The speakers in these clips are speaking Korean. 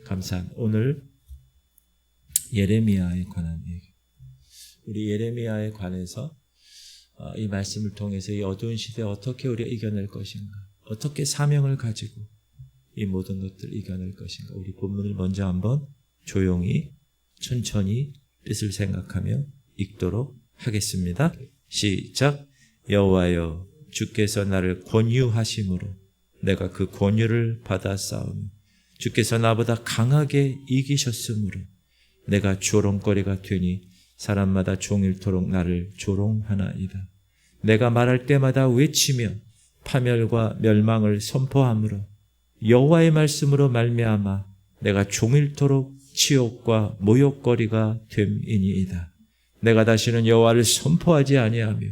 감사합니다. 오늘 예레미야에 관한 얘기. 우리 예레미야에 관해서 이 말씀을 통해서 이 어두운 시대에 어떻게 우리가 이겨낼 것인가, 어떻게 사명을 가지고 이 모든 것들을 이겨낼 것인가. 우리 본문을 먼저 한번 조용히 천천히 뜻을 생각하며 읽도록 하겠습니다. 시작. 여호와여, 주께서 나를 권유하심으로 내가 그 권유를 받아 싸우며 주께서 나보다 강하게 이기셨으므로 내가 조롱거리가 되니 사람마다 종일토록 나를 조롱하나이다. 내가 말할 때마다 외치며 파멸과 멸망을 선포하므로 여호와의 말씀으로 말미암아 내가 종일토록 치욕과 모욕거리가 됨이니이다. 내가 다시는 여호와를 선포하지 아니하며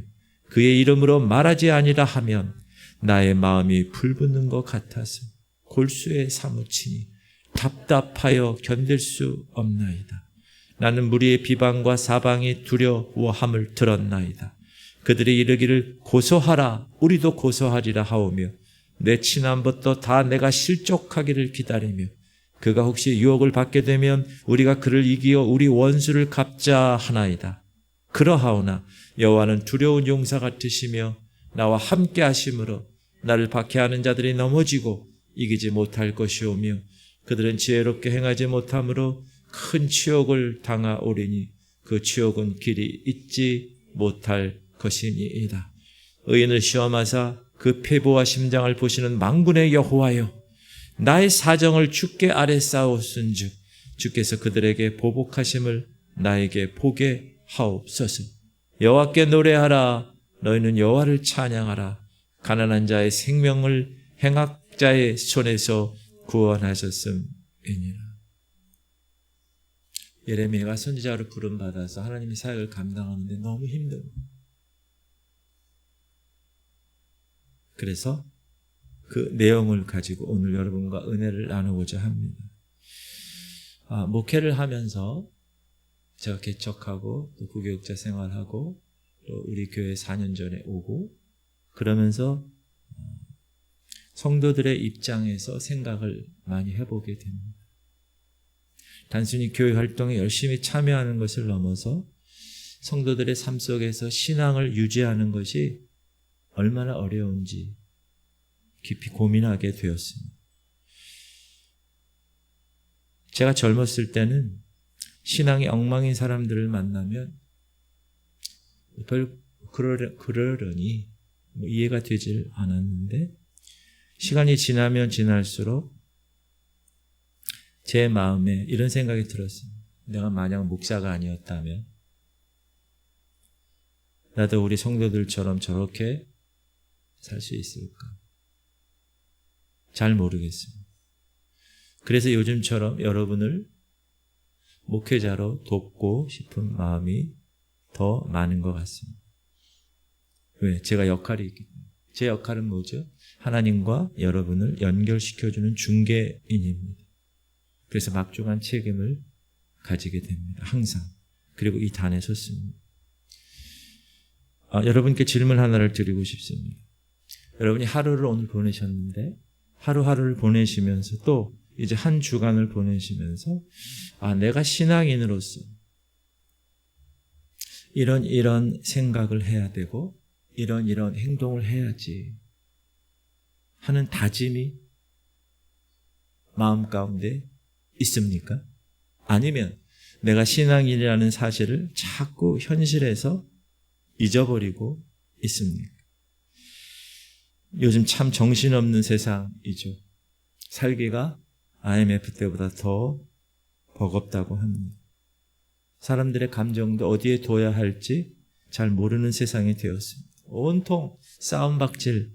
그의 이름으로 말하지 아니라 하면 나의 마음이 불붙는 것 같아서 골수에 사무치니 답답하여 견딜 수 없나이다. 나는 무리의 비방과 사방이 두려워함을 들었나이다. 그들이 이르기를 고소하라, 우리도 고소하리라 하오며 내 친함부터 다 내가 실족하기를 기다리며 그가 혹시 유혹을 받게 되면 우리가 그를 이기어 우리 원수를 갚자 하나이다. 그러하오나 여호와는 두려운 용사 같으시며 나와 함께 하심으로 나를 박해하는 자들이 넘어지고 이기지 못할 것이오며 그들은 지혜롭게 행하지 못함으로 큰 치욕을 당하오리니 그 치욕은 길이 잊지 못할 것이니이다. 의인을 시험하사 그 폐보와 심장을 보시는 만군의 여호와여, 나의 사정을 주께 아래 쌓았은즉 주께서 그들에게 보복하심을 나에게 보게 하옵소서. 여호와께 노래하라. 너희는 여호와를 찬양하라. 가난한 자의 생명을 행악자의 손에서 구원하셨음이니라. 예레미야가 선지자로 부름받아서 하나님의 사역을 감당하는데 너무 힘들어요. 그래서 그 내용을 가지고 오늘 여러분과 은혜를 나누고자 합니다. 목회를 하면서 제가 개척하고 또 부교육자 생활하고 또 우리 교회 4년 전에 오고 그러면서 성도들의 입장에서 생각을 많이 해보게 됩니다. 단순히 교회 활동에 열심히 참여하는 것을 넘어서 성도들의 삶 속에서 신앙을 유지하는 것이 얼마나 어려운지 깊이 고민하게 되었습니다. 제가 젊었을 때는 신앙이 엉망인 사람들을 만나면 별 그러려니 이해가 되질 않았는데 시간이 지나면 지날수록 제 마음에 이런 생각이 들었습니다. 내가 만약 목사가 아니었다면 나도 우리 성도들처럼 저렇게 살 수 있을까? 잘 모르겠습니다. 그래서 요즘처럼 여러분을 목회자로 돕고 싶은 마음이 더 많은 것 같습니다. 왜? 제가 역할이 있기 때문에. 제 역할은 뭐죠? 하나님과 여러분을 연결시켜주는 중개인입니다. 그래서 막중한 책임을 가지게 됩니다. 항상. 그리고 이 단에 섰습니다. 여러분께 질문 하나를 드리고 싶습니다. 여러분이 하루를 오늘 보내셨는데 하루하루를 보내시면서 또 이제 한 주간을 보내시면서 내가 신앙인으로서 이런 생각을 해야 되고 이런 행동을 해야지 하는 다짐이 마음 가운데 있습니까? 아니면 내가 신앙인이라는 사실을 자꾸 현실에서 잊어버리고 있습니까? 요즘 참 정신없는 세상이죠. 살기가 IMF 때보다 더 버겁다고 합니다. 사람들의 감정도 어디에 둬야 할지 잘 모르는 세상이 되었습니다. 온통 싸움박질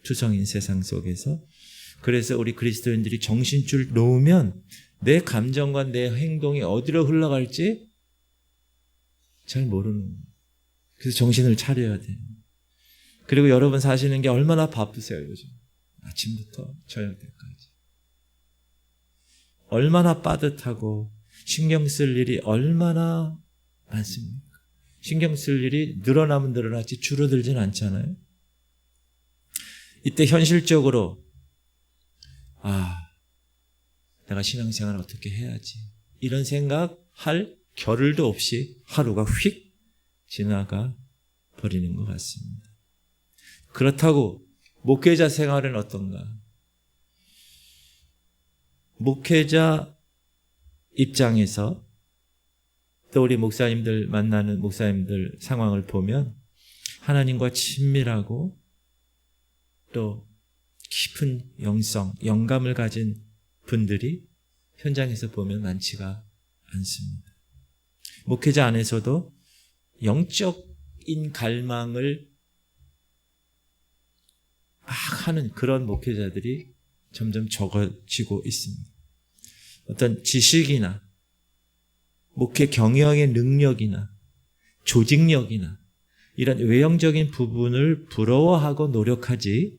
투성인 세상 속에서 그래서 우리 그리스도인들이 정신줄 놓으면 내 감정과 내 행동이 어디로 흘러갈지 잘 모르는 거예요. 그래서 정신을 차려야 돼요. 그리고 여러분 사시는 게 얼마나 바쁘세요 요즘. 아침부터 저녁 때까지. 얼마나 빠듯하고 신경 쓸 일이 얼마나 많습니까? 신경 쓸 일이 늘어나면 늘어났지 줄어들진 않잖아요. 이때 현실적으로 내가 신앙생활을 어떻게 해야지. 이런 생각할 겨를도 없이 하루가 휙 지나가 버리는 것 같습니다. 그렇다고 목회자 생활은 어떤가? 목회자 입장에서 또 우리 목사님들 만나는 목사님들 상황을 보면 하나님과 친밀하고 또 깊은 영감을 가진 분들이 현장에서 보면 많지가 않습니다. 목회자 안에서도 영적인 갈망을 막 하는 그런 목회자들이 점점 적어지고 있습니다. 어떤 지식이나 목회 경영의 능력이나 조직력이나 이런 외형적인 부분을 부러워하고 노력하지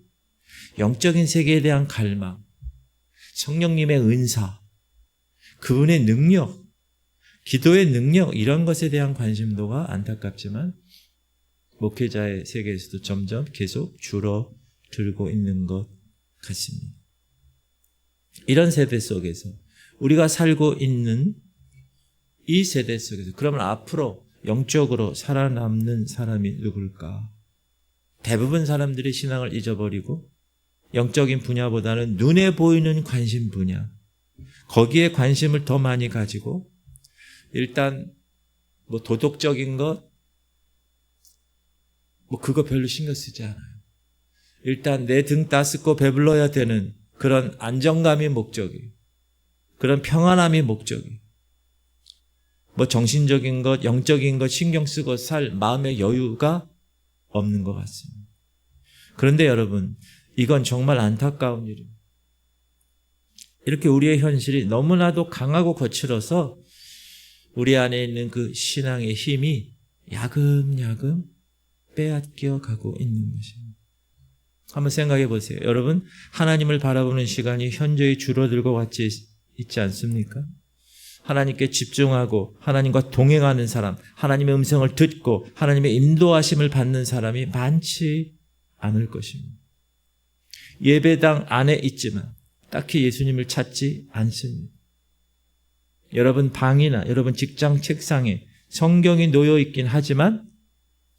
영적인 세계에 대한 갈망, 성령님의 은사, 그분의 능력, 기도의 능력 이런 것에 대한 관심도가 안타깝지만 목회자의 세계에서도 점점 계속 줄어들고 있는 것 같습니다. 이런 세대 속에서 우리가 살고 있는 이 세대 속에서 그러면 앞으로 영적으로 살아남는 사람이 누굴까? 대부분 사람들이 신앙을 잊어버리고 영적인 분야보다는 눈에 보이는 관심 분야, 거기에 관심을 더 많이 가지고 일단 도덕적인 것, 그거 별로 신경 쓰지 않아요. 일단 내 등 따스고 배불러야 되는 그런 안정감이 목적이, 그런 평안함이 목적이, 정신적인 것, 영적인 것 신경 쓰고 살 마음의 여유가 없는 것 같습니다. 그런데 여러분, 이건 정말 안타까운 일입니다. 이렇게 우리의 현실이 너무나도 강하고 거칠어서 우리 안에 있는 그 신앙의 힘이 야금야금 빼앗겨 가고 있는 것입니다. 한번 생각해 보세요. 여러분, 하나님을 바라보는 시간이 현저히 줄어들고 같이 있지 않습니까? 하나님께 집중하고 하나님과 동행하는 사람, 하나님의 음성을 듣고 하나님의 인도하심을 받는 사람이 많지 않을 것입니다. 예배당 안에 있지만 딱히 예수님을 찾지 않습니다. 여러분 방이나 여러분 직장 책상에 성경이 놓여 있긴 하지만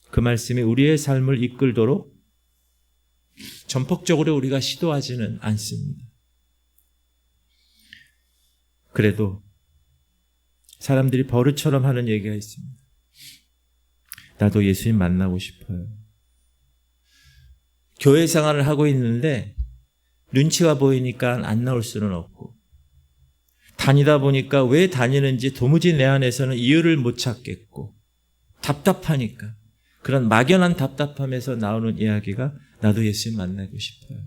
그 말씀이 우리의 삶을 이끌도록 전폭적으로 우리가 시도하지는 않습니다. 그래도 사람들이 버릇처럼 하는 얘기가 있습니다. 나도 예수님 만나고 싶어요. 교회 생활을 하고 있는데 눈치가 보이니까 안 나올 수는 없고 다니다 보니까 왜 다니는지 도무지 내 안에서는 이유를 못 찾겠고 답답하니까 그런 막연한 답답함에서 나오는 이야기가 나도 예수님 만나고 싶어요.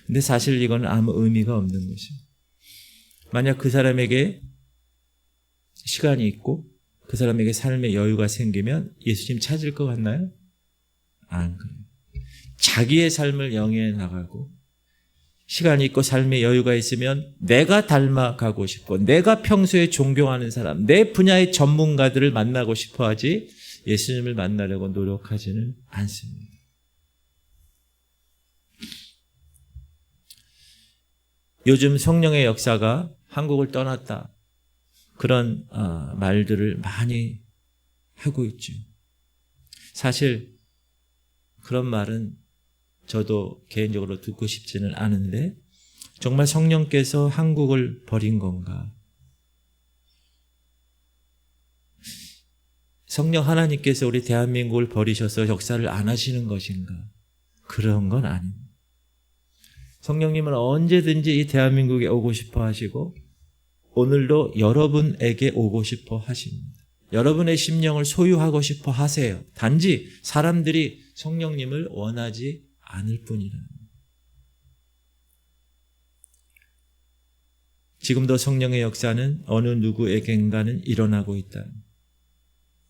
근데 사실 이건 아무 의미가 없는 것입니다. 만약 그 사람에게 시간이 있고 그 사람에게 삶의 여유가 생기면 예수님 찾을 것 같나요? 안 그래요. 자기의 삶을 영위해 나가고 시간이 있고 삶의 여유가 있으면 내가 닮아가고 싶고 내가 평소에 존경하는 사람, 내 분야의 전문가들을 만나고 싶어 하지 예수님을 만나려고 노력하지는 않습니다. 요즘 성령의 역사가 한국을 떠났다. 그런 말들을 많이 하고 있죠. 사실 그런 말은 저도 개인적으로 듣고 싶지는 않은데 정말 성령께서 한국을 버린 건가? 성령 하나님께서 우리 대한민국을 버리셔서 역사를 안 하시는 것인가? 그런 건 아닙니다. 성령님은 언제든지 이 대한민국에 오고 싶어 하시고 오늘도 여러분에게 오고 싶어 하십니다. 여러분의 심령을 소유하고 싶어 하세요. 단지 사람들이 성령님을 원하지 않을 뿐이라는 거예요. 지금도 성령의 역사는 어느 누구에겐가는 일어나고 있다.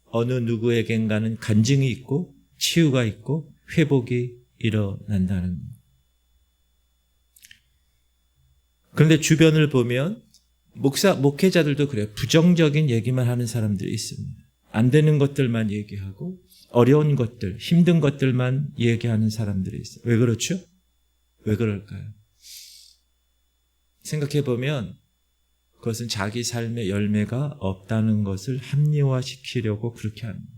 어느 누구에겐가는 간증이 있고 치유가 있고 회복이 일어난다는 거예요. 그런데 주변을 보면 목회자들도 그래요. 부정적인 얘기만 하는 사람들이 있습니다. 안 되는 것들만 얘기하고 어려운 것들, 힘든 것들만 얘기하는 사람들이 있어요. 왜 그렇죠? 왜 그럴까요? 생각해 보면 그것은 자기 삶의 열매가 없다는 것을 합리화시키려고 그렇게 합니다.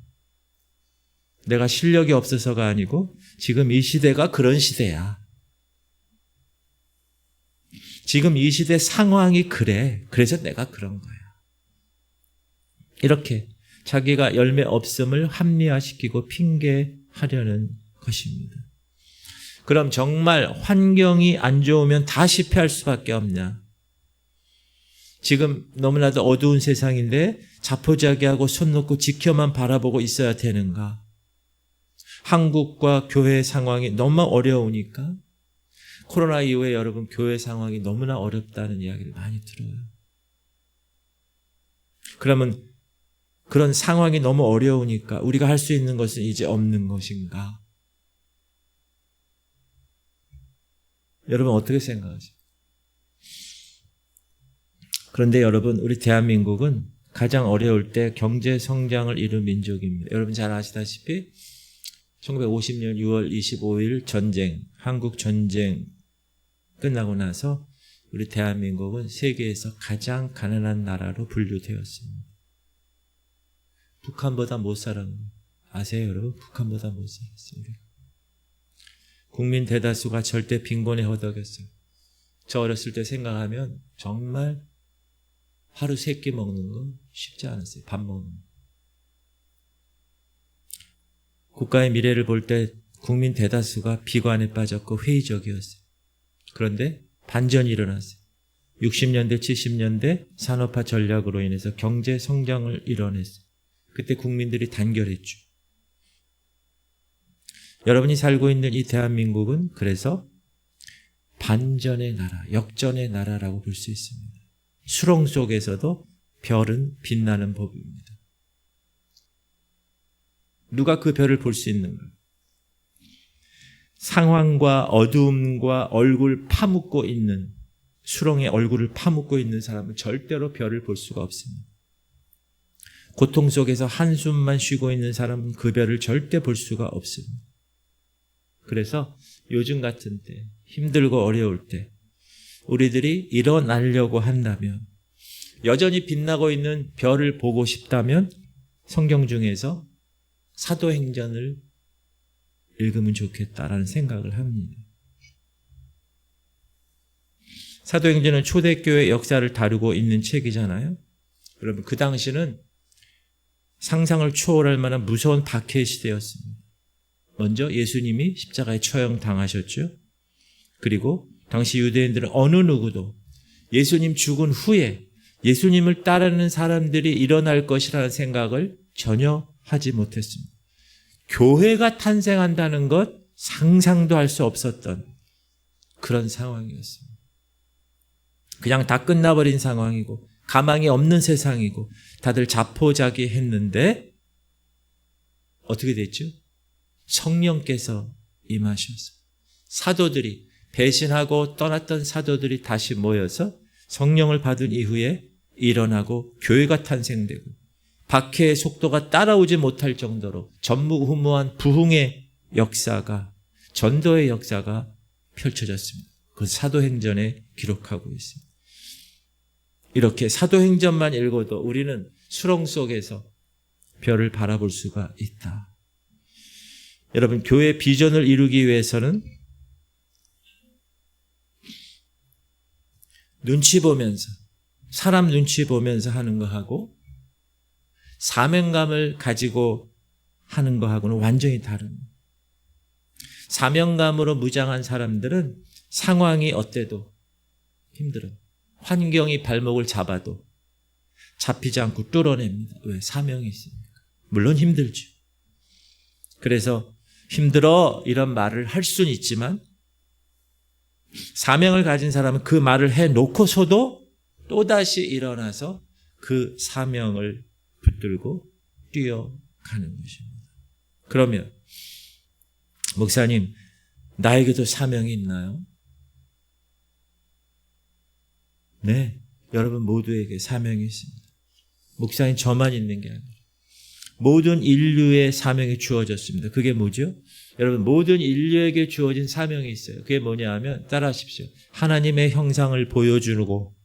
내가 실력이 없어서가 아니고 지금 이 시대가 그런 시대야. 지금 이 시대 상황이 그래. 그래서 내가 그런 거야. 이렇게 자기가 열매 없음을 합리화시키고 핑계하려는 것입니다. 그럼 정말 환경이 안 좋으면 다 실패할 수밖에 없냐? 지금 너무나도 어두운 세상인데 자포자기하고 손 놓고 지켜만 바라보고 있어야 되는가? 한국과 교회 상황이 너무 어려우니까 코로나 이후에 여러분 교회 상황이 너무나 어렵다는 이야기를 많이 들어요. 그러면 그런 상황이 너무 어려우니까 우리가 할 수 있는 것은 이제 없는 것인가? 여러분 어떻게 생각하세요? 그런데 여러분 우리 대한민국은 가장 어려울 때 경제 성장을 이룬 민족입니다. 여러분 잘 아시다시피 1950년 6월 25일 전쟁, 한국 전쟁 끝나고 나서 우리 대한민국은 세계에서 가장 가난한 나라로 분류되었습니다. 북한보다 못 살았는 아세요 여러분? 북한보다 못 살았습니다. 국민 대다수가 절대 빈곤에 허덕였어요. 저 어렸을 때 생각하면 정말 하루 3끼 먹는 거 쉽지 않았어요. 밥 먹는 거. 국가의 미래를 볼 때 국민 대다수가 비관에 빠졌고 회의적이었어요. 그런데 반전이 일어났어요. 60년대, 70년대 산업화 전략으로 인해서 경제 성장을 이뤄냈어요. 그때 국민들이 단결했죠. 여러분이 살고 있는 이 대한민국은 그래서 반전의 나라, 역전의 나라라고 볼 수 있습니다. 수렁 속에서도 별은 빛나는 법입니다. 누가 그 별을 볼 수 있는가? 상황과 어두움과 얼굴 파묻고 있는 수렁에 얼굴을 파묻고 있는 사람은 절대로 별을 볼 수가 없습니다. 고통 속에서 한숨만 쉬고 있는 사람은 그 별을 절대 볼 수가 없습니다. 그래서 요즘 같은 때 힘들고 어려울 때 우리들이 일어나려고 한다면 여전히 빛나고 있는 별을 보고 싶다면 성경 중에서 사도행전을 읽으면 좋겠다라는 생각을 합니다. 사도행전은 초대교회 역사를 다루고 있는 책이잖아요. 여러분 그 당시는 상상을 초월할 만한 무서운 박해 시대였습니다. 먼저 예수님이 십자가에 처형당하셨죠. 그리고 당시 유대인들은 어느 누구도 예수님 죽은 후에 예수님을 따르는 사람들이 일어날 것이라는 생각을 전혀 하지 못했습니다. 교회가 탄생한다는 것 상상도 할 수 없었던 그런 상황이었습니다. 그냥 다 끝나버린 상황이고 가망이 없는 세상이고 다들 자포자기했는데 어떻게 됐죠? 성령께서 임하셔서 사도들이 배신하고 떠났던 사도들이 다시 모여서 성령을 받은 이후에 일어나고 교회가 탄생되고 박해의 속도가 따라오지 못할 정도로 전무후무한 부흥의 역사가 전도의 역사가 펼쳐졌습니다. 그 사도행전에 기록하고 있습니다. 이렇게 사도행전만 읽어도 우리는 수렁 속에서 별을 바라볼 수가 있다. 여러분 교회 비전을 이루기 위해서는 눈치 보면서 사람 눈치 보면서 하는 거하고 사명감을 가지고 하는 거하고는 완전히 다릅니다. 사명감으로 무장한 사람들은 상황이 어때도 힘들어요. 환경이 발목을 잡아도 잡히지 않고 뚫어냅니다. 왜? 사명이 있으니까. 물론 힘들죠. 그래서 힘들어 이런 말을 할 수는 있지만 사명을 가진 사람은 그 말을 해놓고서도 또다시 일어나서 그 사명을 붙들고 뛰어가는 것입니다. 그러면 목사님 나에게도 사명이 있나요? 네, 여러분 모두에게 사명이 있습니다. 목사님 저만 있는 게 아니라 모든 인류의 사명이 주어졌습니다. 그게 뭐죠? 여러분 모든 인류에게 주어진 사명이 있어요. 그게 뭐냐 하면 따라하십시오. 하나님의 형상을 보여주고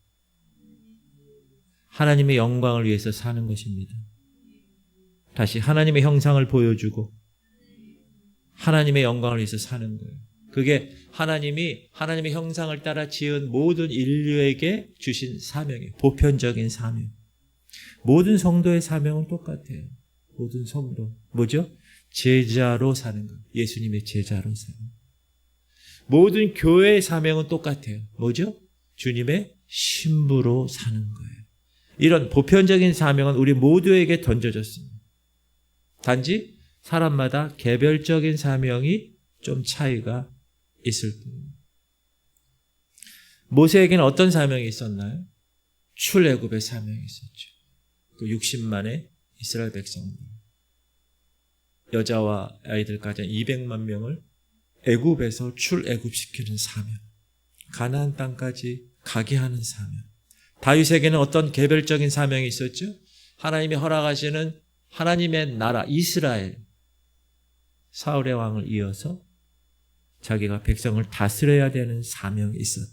하나님의 영광을 위해서 사는 것입니다. 다시 하나님의 형상을 보여주고 하나님의 영광을 위해서 사는 거예요. 그게 하나님이 하나님의 형상을 따라 지은 모든 인류에게 주신 사명이에요. 보편적인 사명. 모든 성도의 사명은 똑같아요. 모든 성도. 뭐죠? 제자로 사는 거예요. 예수님의 제자로 사는 거예요. 모든 교회의 사명은 똑같아요. 뭐죠? 주님의 신부로 사는 거예요. 이런 보편적인 사명은 우리 모두에게 던져졌습니다. 단지 사람마다 개별적인 사명이 좀 차이가 있을 뿐입니다. 모세에게는 어떤 사명이 있었나요? 출애굽의 사명이 있었죠. 그 60만의 이스라엘 백성들, 여자와 아이들까지 200만 명을 애굽에서 출애굽시키는 사명, 가나안 땅까지 가게 하는 사명. 다윗에게는 어떤 개별적인 사명이 있었죠? 하나님이 허락하시는 하나님의 나라 이스라엘, 사울의 왕을 이어서 자기가 백성을 다스려야 되는 사명이 있었다.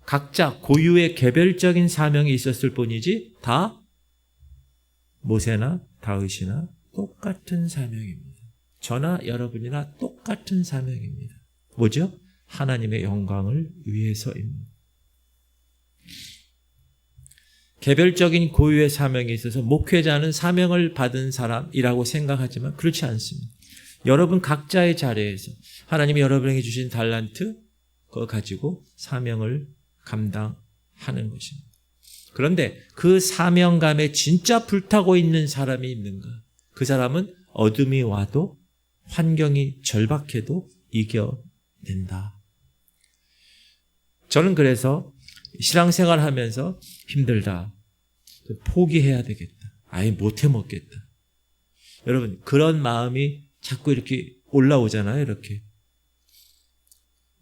각자 고유의 개별적인 사명이 있었을 뿐이지 다 모세나 다윗이나 똑같은 사명입니다. 저나 여러분이나 똑같은 사명입니다. 뭐죠? 하나님의 영광을 위해서입니다. 개별적인 고유의 사명이 있어서 목회자는 사명을 받은 사람이라고 생각하지만 그렇지 않습니다. 여러분 각자의 자리에서 하나님이 여러분에게 주신 달란트 그거 가지고 사명을 감당하는 것입니다. 그런데 그 사명감에 진짜 불타고 있는 사람이 있는가? 그 사람은 어둠이 와도 환경이 절박해도 이겨낸다. 저는 그래서 신앙생활 하면서 힘들다. 포기해야 되겠다. 아예 못해 먹겠다. 여러분 그런 마음이 자꾸 이렇게 올라오잖아요. 이렇게.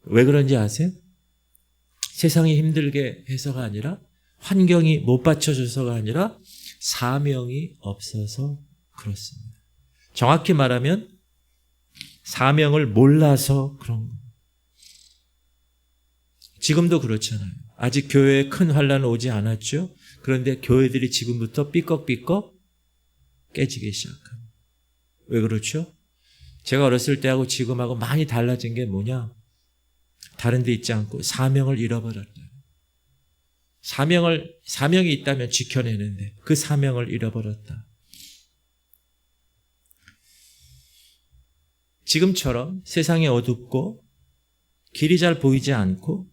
왜 그런지 아세요? 세상이 힘들게 해서가 아니라 환경이 못 받쳐줘서가 아니라 사명이 없어서 그렇습니다. 정확히 말하면 사명을 몰라서 그런 거예요. 지금도 그렇잖아요. 아직 교회에 큰 환란은 오지 않았죠. 그런데 교회들이 지금부터 삐걱삐걱 깨지기 시작합니다. 왜 그렇죠? 제가 어렸을 때하고 지금하고 많이 달라진 게 뭐냐? 다른 데 있지 않고 사명을 잃어버렸다. 사명이 있다면 지켜내는데 그 사명을 잃어버렸다. 지금처럼 세상이 어둡고 길이 잘 보이지 않고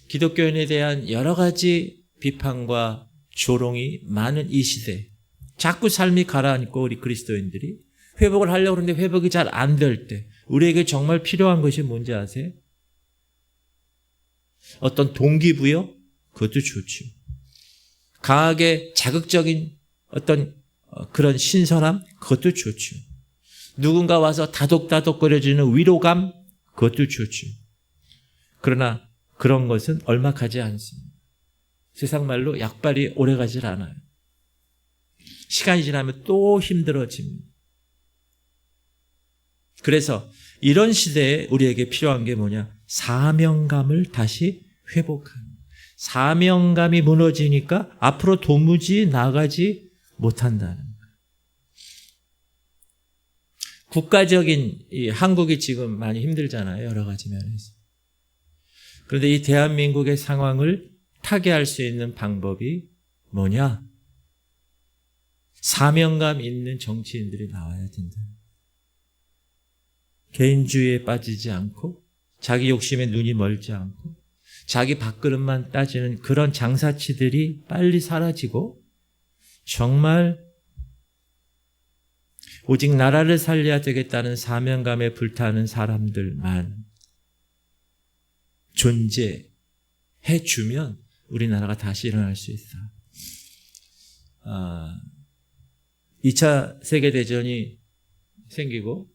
기독교인에 대한 여러 가지 비판과 조롱이 많은 이 시대, 자꾸 삶이 가라앉고 우리 그리스도인들이 회복을 하려고 하는데 회복이 잘 안 될 때 우리에게 정말 필요한 것이 뭔지 아세요? 어떤 동기부여? 그것도 좋죠. 강하게 자극적인 어떤 그런 신선함? 그것도 좋죠. 누군가 와서 다독다독거려주는 위로감? 그것도 좋죠. 그러나 그런 것은 얼마 가지 않습니다. 세상 말로 약발이 오래 가질 않아요. 시간이 지나면 또 힘들어집니다. 그래서 이런 시대에 우리에게 필요한 게 뭐냐? 사명감을 다시 회복하는. 사명감이 무너지니까 앞으로 도무지 나가지 못한다는 거예요. 국가적인 이 한국이 지금 많이 힘들잖아요. 여러 가지 면에서. 그런데 이 대한민국의 상황을 타개할 수 있는 방법이 뭐냐? 사명감 있는 정치인들이 나와야 된다. 개인주의에 빠지지 않고 자기 욕심에 눈이 멀지 않고 자기 밥그릇만 따지는 그런 장사치들이 빨리 사라지고 정말 오직 나라를 살려야 되겠다는 사명감에 불타는 사람들만 존재해 주면 우리나라가 다시 일어날 수 있어. 2차 세계대전이 생기고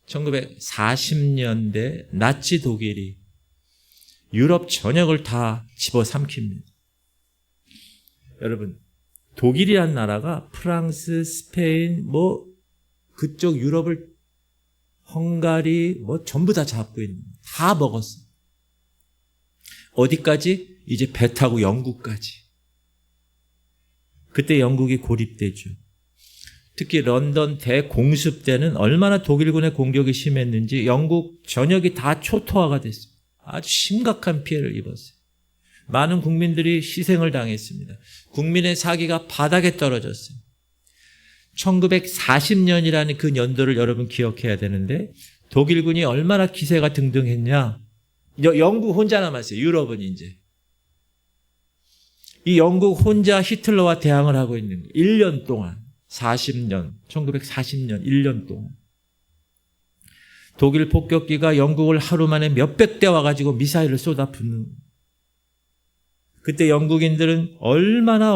1940년대 나치 독일이 유럽 전역을 다 집어삼킵니다. 여러분, 독일이란 나라가 프랑스, 스페인, 그쪽 유럽을 헝가리 전부 다 잡고 있는, 다 먹었어. 어디까지? 이제 배 타고 영국까지. 그때 영국이 고립되죠. 특히 런던 대공습 때는 얼마나 독일군의 공격이 심했는지 영국 전역이 다 초토화가 됐어요. 아주 심각한 피해를 입었어요. 많은 국민들이 희생을 당했습니다. 국민의 사기가 바닥에 떨어졌어요. 1940년이라는 그 연도를 여러분 기억해야 되는데 독일군이 얼마나 기세가 등등했냐. 영국 혼자 남았어요. 유럽은 이제. 이 영국 혼자 히틀러와 대항을 하고 있는 거예요. 1년 동안. 40년, 1940년 1년 동안. 독일 폭격기가 영국을 하루 만에 몇백 대 와가지고 미사일을 쏟아붓는. 그때 영국인들은 얼마나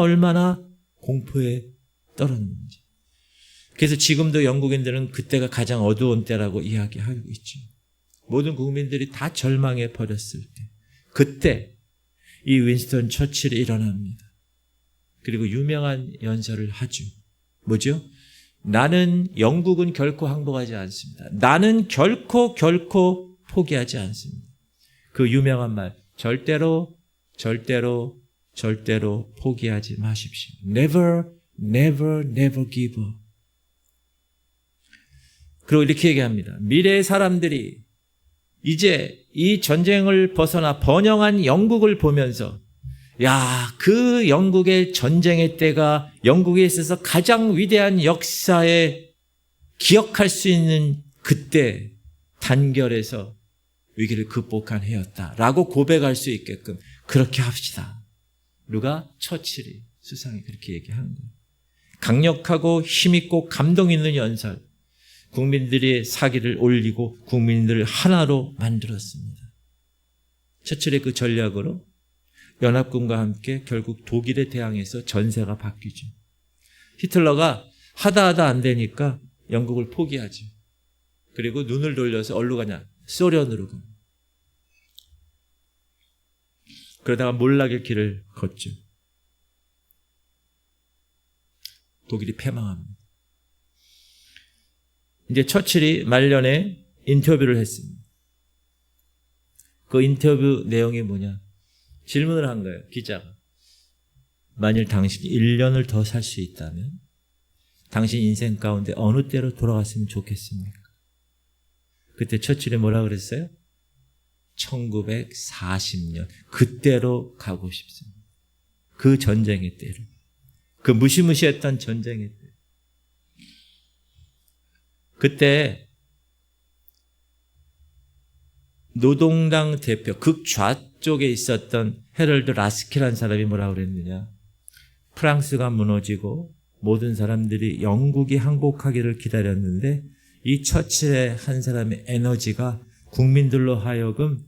공포에 떨었는지. 그래서 지금도 영국인들은 그때가 가장 어두운 때라고 이야기하고 있죠. 모든 국민들이 다 절망해 버렸을 때. 그때 이 윈스턴 처칠이 일어납니다. 그리고 유명한 연설을 하죠. 뭐죠? 나는 영국은 결코 항복하지 않습니다. 나는 결코 포기하지 않습니다. 그 유명한 말, 절대로 포기하지 마십시오. Never give up. 그리고 이렇게 얘기합니다. 미래의 사람들이 이제 이 전쟁을 벗어나 번영한 영국을 보면서 그 영국의 전쟁의 때가 영국에 있어서 가장 위대한 역사에 기억할 수 있는 그때 단결해서 위기를 극복한 해였다라고 고백할 수 있게끔 그렇게 합시다. 누가? 처칠이 수상이 그렇게 얘기하는 거예요. 강력하고 힘있고 감동 있는 연설. 국민들의 사기를 올리고 국민들을 하나로 만들었습니다. 처칠의 그 전략으로 연합군과 함께 결국 독일에 대항해서 전세가 바뀌죠. 히틀러가 하다 안 되니까 영국을 포기하죠. 그리고 눈을 돌려서 어디로 가냐? 소련으로 가. 그러다가 몰락의 길을 걷죠. 독일이 패망합니다. 이제 처칠이 말년에 인터뷰를 했습니다. 그 인터뷰 내용이 뭐냐? 질문을 한 거예요, 기자가. 만일 당신이 1년을 더 살 수 있다면 당신 인생 가운데 어느 때로 돌아갔으면 좋겠습니까? 그때 처칠이 뭐라 그랬어요? 1940년. 그때로 가고 싶습니다. 그 전쟁의 때로. 그 무시무시했던 전쟁의 때. 그때 노동당 대표 극좌쪽에 있었던 헤럴드 라스키라는 사람이 뭐라고 그랬느냐. 프랑스가 무너지고 모든 사람들이 영국이 항복하기를 기다렸는데 이 처칠의 한 사람의 에너지가 국민들로 하여금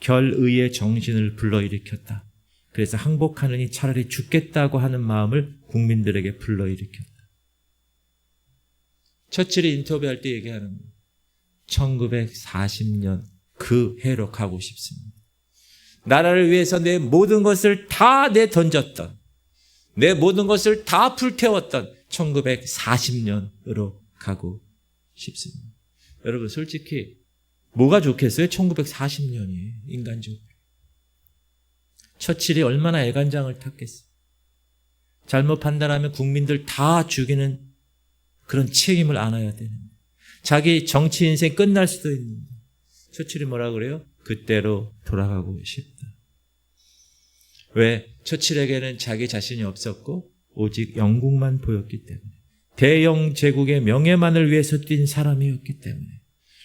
결의의 정신을 불러일으켰다. 그래서 항복하느니 차라리 죽겠다고 하는 마음을 국민들에게 불러일으켰다. 처칠이 인터뷰할 때 얘기하는 거예요. 1940년 그 해로 가고 싶습니다. 나라를 위해서 내 모든 것을 다 내던졌던, 내 모든 것을 다 불태웠던 1940년으로 가고 싶습니다. 여러분 솔직히 뭐가 좋겠어요? 1940년이 인간적으로. 처칠이 얼마나 애간장을 탔겠어요. 잘못 판단하면 국민들 다 죽이는 그런 책임을 안아야 되는 거예요. 자기 정치 인생 끝날 수도 있는데 처칠이 뭐라 그래요? 그때로 돌아가고 싶다. 왜? 처칠에게는 자기 자신이 없었고 오직 영국만 보였기 때문에, 대영 제국의 명예만을 위해서 뛴 사람이었기 때문에.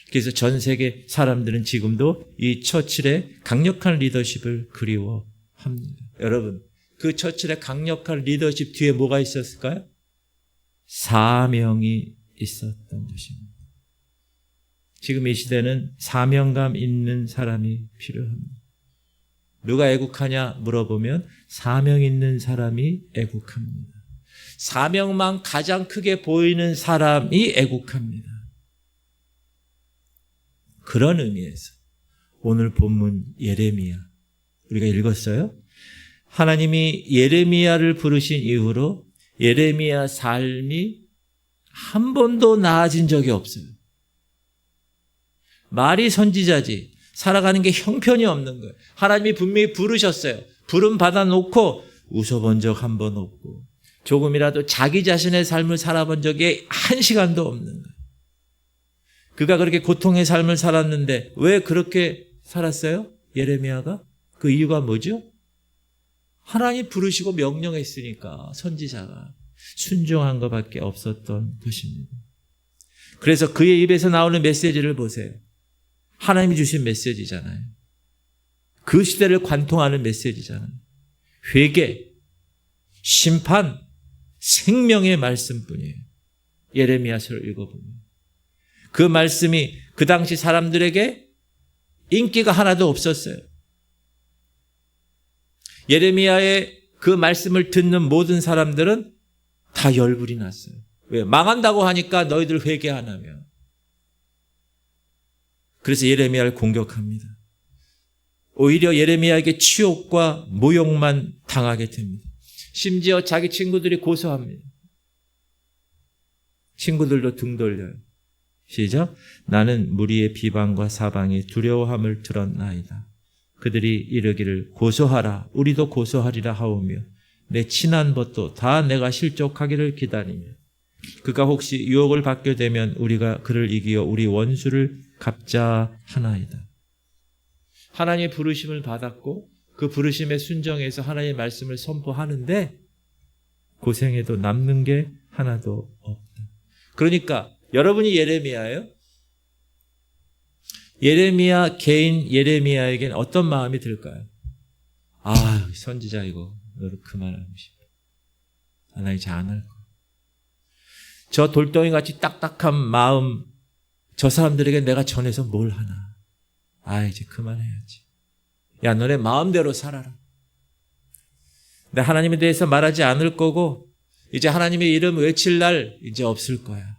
그래서 전 세계 사람들은 지금도 이 처칠의 강력한 리더십을 그리워합니다. 여러분, 그 처칠의 강력한 리더십 뒤에 뭐가 있었을까요? 사명이 있었던 것입니다. 지금 이 시대는 사명감 있는 사람이 필요합니다. 누가 애국하냐 물어보면 사명 있는 사람이 애국합니다. 사명만 가장 크게 보이는 사람이 애국합니다. 그런 의미에서 오늘 본문 예레미야 우리가 읽었어요. 하나님이 예레미야를 부르신 이후로 예레미야 삶이 한 번도 나아진 적이 없어요. 말이 선지자지 살아가는 게 형편이 없는 거예요. 하나님이 분명히 부르셨어요. 부름 받아놓고 웃어본 적 한 번 없고 조금이라도 자기 자신의 삶을 살아본 적이 한 시간도 없는 거예요. 그가 그렇게 고통의 삶을 살았는데 왜 그렇게 살았어요? 예레미야가? 그 이유가 뭐죠? 하나님 부르시고 명령했으니까 선지자가 순종한 것밖에 없었던 것입니다. 그래서 그의 입에서 나오는 메시지를 보세요. 하나님이 주신 메시지잖아요. 그 시대를 관통하는 메시지잖아요. 회개, 심판, 생명의 말씀뿐이에요. 예레미야서를 읽어보면. 그 말씀이 그 당시 사람들에게 인기가 하나도 없었어요. 예레미야의 그 말씀을 듣는 모든 사람들은 다 열불이 났어요. 왜? 망한다고 하니까 너희들 회개하나며. 그래서 예레미야를 공격합니다. 오히려 예레미야에게 치욕과 모욕만 당하게 됩니다. 심지어 자기 친구들이 고소합니다. 친구들도 등 돌려요. 시작. 나는 무리의 비방과 사방의 두려워함을 들었나이다. 그들이 이르기를 고소하라. 우리도 고소하리라 하오며 내 친한 벗도 다 내가 실족하기를 기다리며 그가 혹시 유혹을 받게 되면 우리가 그를 이기어 우리 원수를 갚자 하나이다. 하나님의 부르심을 받았고 그 부르심에 순정해서 하나님의 말씀을 선포하는데 고생해도 남는 게 하나도 없다. 그러니까 여러분이 예레미야예요? 예레미야 개인 예레미야에게는 어떤 마음이 들까요? 아, 선지자 이거 너를 그만하고 싶어. 나 이제 안 할 거야. 저 돌덩이같이 딱딱한 마음 저 사람들에게 내가 전해서 뭘 하나. 아, 이제 그만해야지. 야, 너네 마음대로 살아라. 내 하나님에 대해서 말하지 않을 거고 이제 하나님의 이름 외칠 날 이제 없을 거야.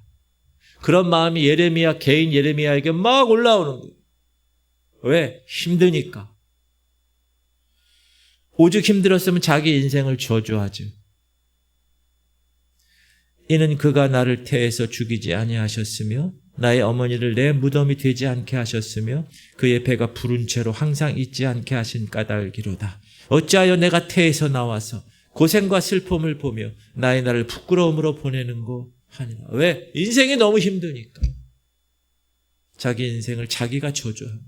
그런 마음이 예레미야 개인 예레미야에게 막 올라오는 거예요. 왜? 힘드니까. 오죽 힘들었으면 자기 인생을 저주하죠. 이는 그가 나를 태에서 죽이지 아니하셨으며 나의 어머니를 내 무덤이 되지 않게 하셨으며 그의 배가 부른 채로 항상 있지 않게 하신 까닭이로다. 어찌하여 내가 태에서 나와서 고생과 슬픔을 보며 나의 나를 부끄러움으로 보내는고 하니라. 왜? 인생이 너무 힘드니까. 자기 인생을 자기가 저주합니다.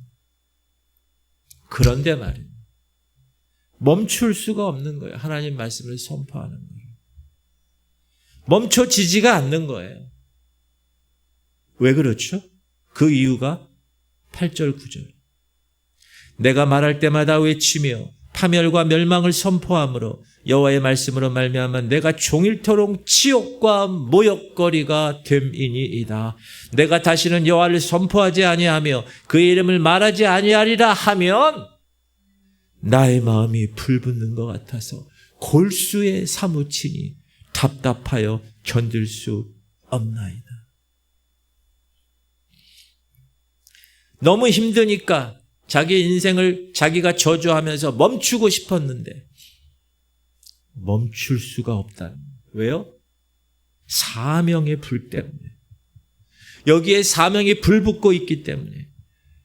그런데 말이에요. 멈출 수가 없는 거예요. 하나님 말씀을 선포하는 거예요. 멈춰지지가 않는 거예요. 왜 그렇죠? 그 이유가 8절 9절. 내가 말할 때마다 외치며 파멸과 멸망을 선포함으로 여호와의 말씀으로 말미암아 내가 종일토록 치욕과 모욕거리가 됨이니이다. 내가 다시는 여호와를 선포하지 아니하며 그의 이름을 말하지 아니하리라 하면 나의 마음이 불붙는 것 같아서 골수에 사무치니 답답하여 견딜 수 없나이다. 너무 힘드니까 자기 인생을 자기가 저주하면서 멈추고 싶었는데 멈출 수가 없다. 왜요? 사명의 불 때문에. 여기에 사명이 불붙고 있기 때문에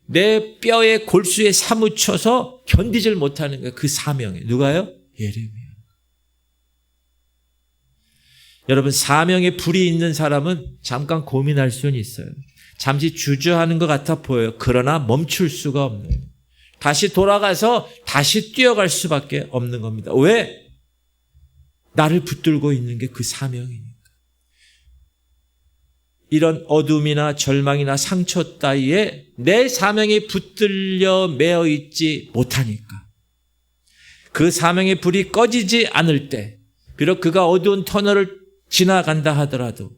내 뼈의 골수에 사무쳐서 견디질 못하는 거예요. 그 사명에. 누가요? 예레미야. 여러분, 사명에 불이 있는 사람은 잠깐 고민할 수는 있어요. 잠시 주저하는 것 같아 보여요. 그러나 멈출 수가 없는 거예요. 다시 돌아가서 다시 뛰어갈 수밖에 없는 겁니다. 왜? 나를 붙들고 있는 게 그 사명이니까. 이런 어둠이나 절망이나 상처 따위에 내 사명이 붙들려 매어 있지 못하니까. 그 사명의 불이 꺼지지 않을 때, 비록 그가 어두운 터널을 지나간다 하더라도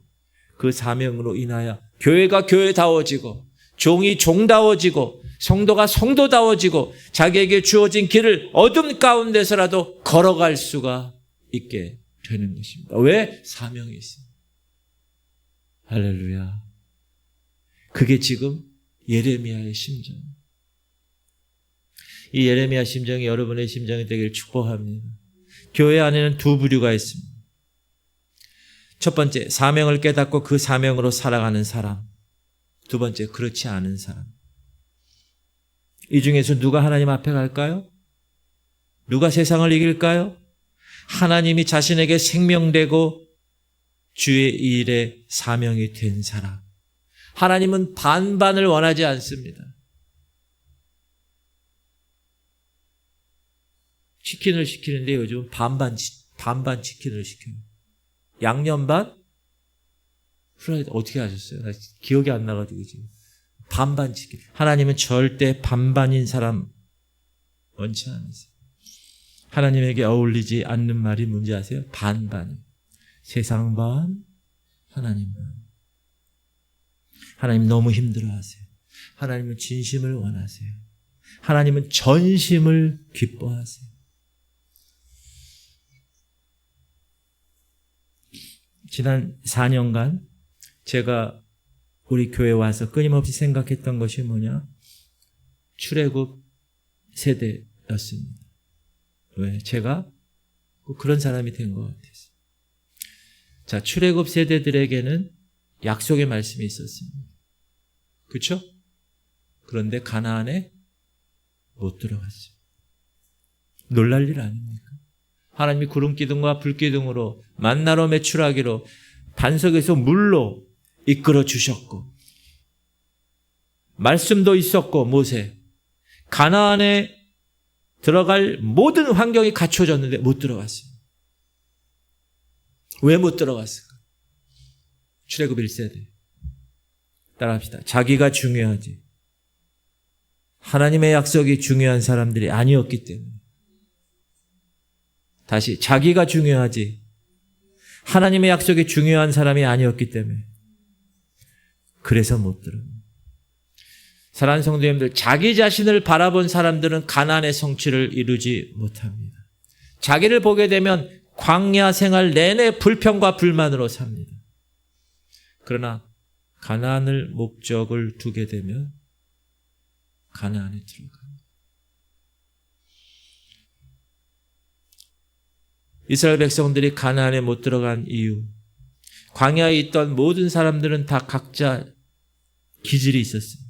그 사명으로 인하여 교회가 교회다워지고 종이 종다워지고 성도가 성도다워지고 자기에게 주어진 길을 어둠 가운데서라도 걸어갈 수가 있게 되는 것입니다. 왜? 사명이 있습니다. 할렐루야. 그게 지금 예레미야의 심정. 이 예레미야 심정이 여러분의 심정이 되기를 축복합니다. 교회 안에는 두 부류가 있습니다. 첫 번째, 사명을 깨닫고 그 사명으로 살아가는 사람. 두 번째, 그렇지 않은 사람. 이 중에서 누가 하나님 앞에 갈까요? 누가 세상을 이길까요? 하나님이 자신에게 생명되고 주의 일에 사명이 된 사람. 하나님은 반반을 원하지 않습니다. 치킨을 시키는데 요즘 반반 치킨을 시켜요. 양념 반? 프라이드 어떻게 하셨어요? 나 기억이 안 나가지고 지금. 반반 치킨. 하나님은 절대 반반인 사람 원치 않으세요. 하나님에게 어울리지 않는 말이 뭔지 아세요? 반반. 세상 반, 하나님 반. 하나님 너무 힘들어하세요. 하나님은 진심을 원하세요. 하나님은 전심을 기뻐하세요. 지난 4년간 제가 우리 교회에 와서 끊임없이 생각했던 것이 뭐냐? 출애굽 세대였습니다. 왜? 제가 그런 사람이 된 것 같아서. 자, 출애굽 세대들에게는 약속의 말씀이 있었습니다. 그렇죠? 그런데 가나안에 못 들어갔어요. 놀랄 일 아닙니까? 하나님이 구름기둥과 불기둥으로 만나로 매출하기로 반석에서 물로 이끌어 주셨고 말씀도 있었고 모세 가나안에 들어갈 모든 환경이 갖춰졌는데 못 들어갔어요. 왜 못 들어갔을까? 출애굽 1세대. 따라합시다. 자기가 중요하지. 하나님의 약속이 중요한 사람들이 아니었기 때문에. 다시 자기가 중요하지. 하나님의 약속이 중요한 사람이 아니었기 때문에. 그래서 못 들어요. 사랑하는 성도님들, 자기 자신을 바라본 사람들은 가나안의 성취를 이루지 못합니다. 자기를 보게 되면 광야 생활 내내 불평과 불만으로 삽니다. 그러나 가나안을 목적을 두게 되면 가나안에 들어갑니다. 이스라엘 백성들이 가나안에 못 들어간 이유, 광야에 있던 모든 사람들은 다 각자 기질이 있었습니다.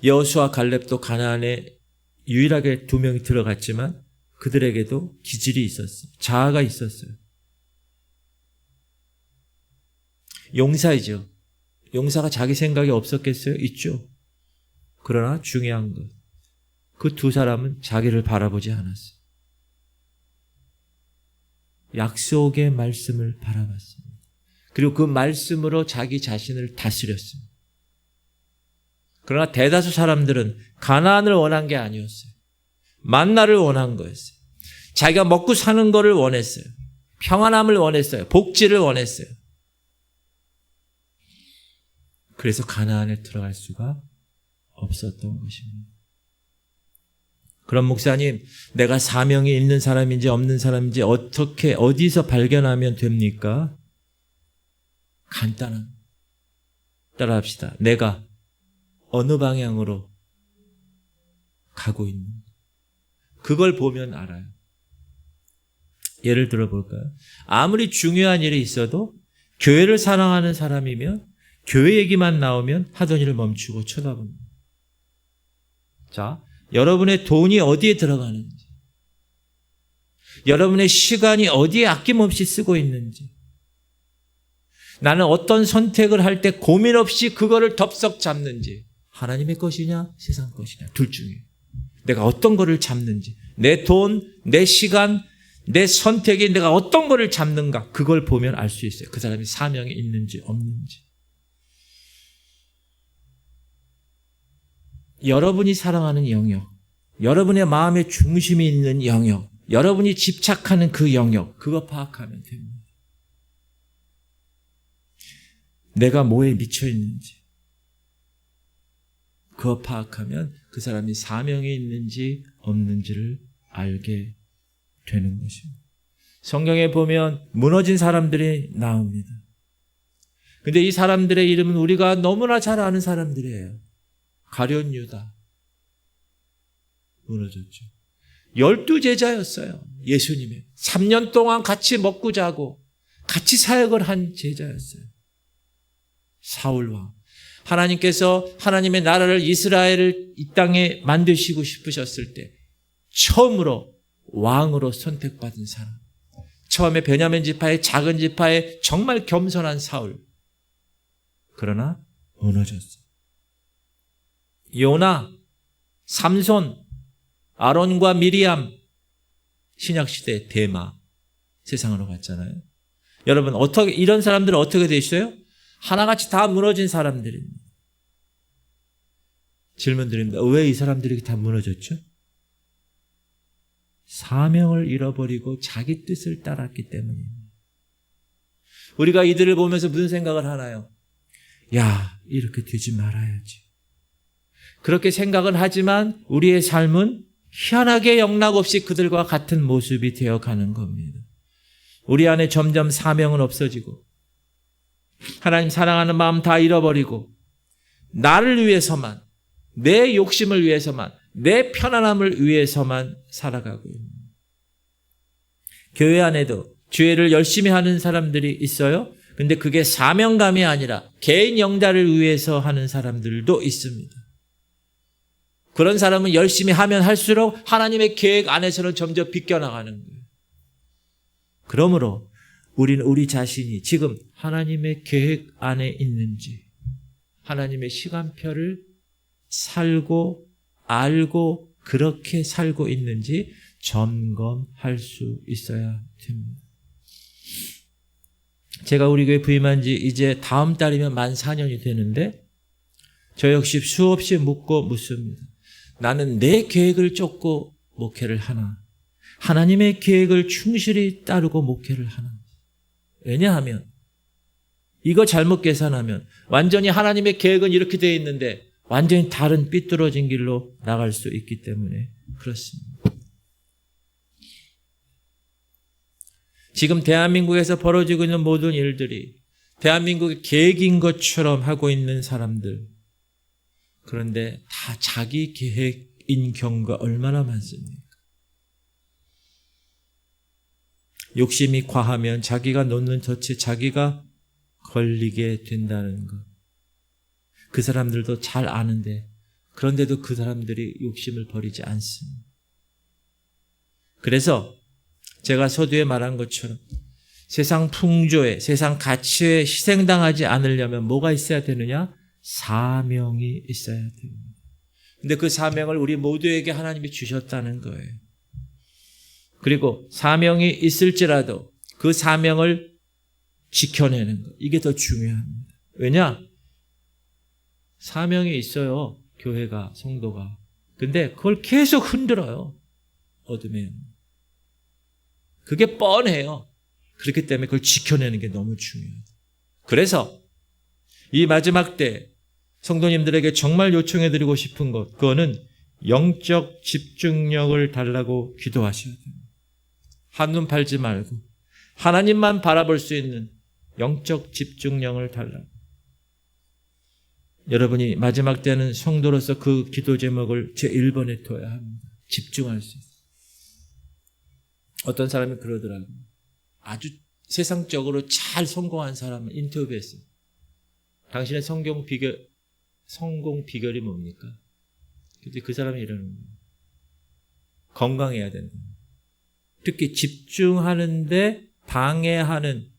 여호수아 갈렙도 가나안에 유일하게 2명이 들어갔지만 그들에게도 기질이 있었어요. 자아가 있었어요. 용사이죠. 용사가 자기 생각이 없었겠어요? 있죠. 그러나 중요한 것, 그 두 사람은 자기를 바라보지 않았어요. 약속의 말씀을 바라봤습니다. 그리고 그 말씀으로 자기 자신을 다스렸습니다. 그러나 대다수 사람들은 가나안을 원한 게 아니었어요. 만나를 원한 거였어요. 자기가 먹고 사는 거를 원했어요. 평안함을 원했어요. 복지를 원했어요. 그래서 가나안에 들어갈 수가 없었던 것입니다. 그럼 목사님, 내가 사명이 있는 사람인지 없는 사람인지 어떻게 어디서 발견하면 됩니까? 간단한. 따라합시다. 내가 어느 방향으로 가고 있는 그걸 보면 알아요. 예를 들어 볼까요? 아무리 중요한 일이 있어도 교회를 사랑하는 사람이면 교회 얘기만 나오면 하던 일을 멈추고 쳐다봅니다. 자, 여러분의 돈이 어디에 들어가는지, 여러분의 시간이 어디에 아낌없이 쓰고 있는지, 나는 어떤 선택을 할 때 고민 없이 그거를 덥석 잡는지, 하나님의 것이냐 세상 것이냐 둘 중에 내가 어떤 거를 잡는지, 내 돈, 내 시간, 내 선택이 내가 어떤 거를 잡는가, 그걸 보면 알 수 있어요. 그 사람이 사명이 있는지 없는지. 여러분이 사랑하는 영역, 여러분의 마음의 중심이 있는 영역, 여러분이 집착하는 그 영역, 그거 파악하면 됩니다. 내가 뭐에 미쳐 있는지 그거 파악하면 그 사람이 사명이 있는지 없는지를 알게 되는 것입니다. 성경에 보면 무너진 사람들이 나옵니다. 근데 이 사람들의 이름은 우리가 너무나 잘 아는 사람들이에요. 가룟 유다. 무너졌죠. 12제자였어요. 예수님의. 3년 동안 같이 먹고 자고 같이 사역을 한 제자였어요. 사울왕. 하나님께서 하나님의 나라를, 이스라엘을 이 땅에 만드시고 싶으셨을 때 처음으로 왕으로 선택받은 사람. 처음에 베냐민 지파의 작은 지파에 정말 겸손한 사울. 그러나 무너졌어. 요나, 삼손, 아론과 미리암, 신약시대 대마, 세상으로 갔잖아요. 여러분, 이런 사람들은 어떻게 되셨어요? 하나같이 다 무너진 사람들입니다. 질문 드립니다. 왜 이 사람들이 다 무너졌죠? 사명을 잃어버리고 자기 뜻을 따랐기 때문입니다. 우리가 이들을 보면서 무슨 생각을 하나요? 야, 이렇게 되지 말아야지. 그렇게 생각은 하지만 우리의 삶은 희한하게 영락없이 그들과 같은 모습이 되어가는 겁니다. 우리 안에 점점 사명은 없어지고 하나님 사랑하는 마음 다 잃어버리고 나를 위해서만, 내 욕심을 위해서만, 내 편안함을 위해서만 살아가고 있는. 교회 안에도 주일을 열심히 하는 사람들이 있어요. 근데 그게 사명감이 아니라 개인 영달을 위해서 하는 사람들도 있습니다. 그런 사람은 열심히 하면 할수록 하나님의 계획 안에서는 점점 비껴나가는 거예요. 그러므로 우리는 우리 자신이 지금 하나님의 계획 안에 있는지, 하나님의 시간표를 살고 알고 그렇게 살고 있는지 점검할 수 있어야 됩니다. 제가 우리 교회 부임한 지 이제 다음 달이면 만 4년이 되는데 저 역시 수없이 묻습니다. 나는 내 계획을 쫓고 목회를 하나? 하나님의 계획을 충실히 따르고 목회를 하나? 왜냐하면 이거 잘못 계산하면 완전히 하나님의 계획은 이렇게 되어 있는데 완전히 다른 삐뚤어진 길로 나갈 수 있기 때문에 그렇습니다. 지금 대한민국에서 벌어지고 있는 모든 일들이 대한민국의 계획인 것처럼 하고 있는 사람들, 그런데 다 자기 계획인 경우가 얼마나 많습니까? 욕심이 과하면 자기가 놓는 덫에 자기가 걸리게 된다는 것. 그 사람들도 잘 아는데 그런데도 그 사람들이 욕심을 버리지 않습니다. 그래서 제가 서두에 말한 것처럼 세상 풍조에, 세상 가치에 희생당하지 않으려면 뭐가 있어야 되느냐? 사명이 있어야 됩니다. 근데 그 사명을 우리 모두에게 하나님이 주셨다는 거예요. 그리고 사명이 있을지라도 그 사명을 지켜내는 것, 이게 더 중요합니다. 왜냐? 사명이 있어요, 교회가, 성도가. 근데 그걸 계속 흔들어요, 어둠에. 그게 뻔해요. 그렇기 때문에 그걸 지켜내는 게 너무 중요해요. 그래서 이 마지막 때 성도님들에게 정말 요청해드리고 싶은 것, 그거는 영적 집중력을 달라고 기도하셔야 됩니다. 한눈 팔지 말고 하나님만 바라볼 수 있는 영적 집중력을 달라고. 여러분이 마지막 때는 성도로서 그 기도 제목을 제1번에 둬야 합니다. 집중할 수 있어요. 어떤 사람이 그러더라고요. 아주 세상적으로 잘 성공한 사람을 인터뷰했어요. 당신의 성공 비결이 뭡니까? 근데 그 사람이 이러는 거예요. 건강해야 된다. 특히 집중하는데 방해하는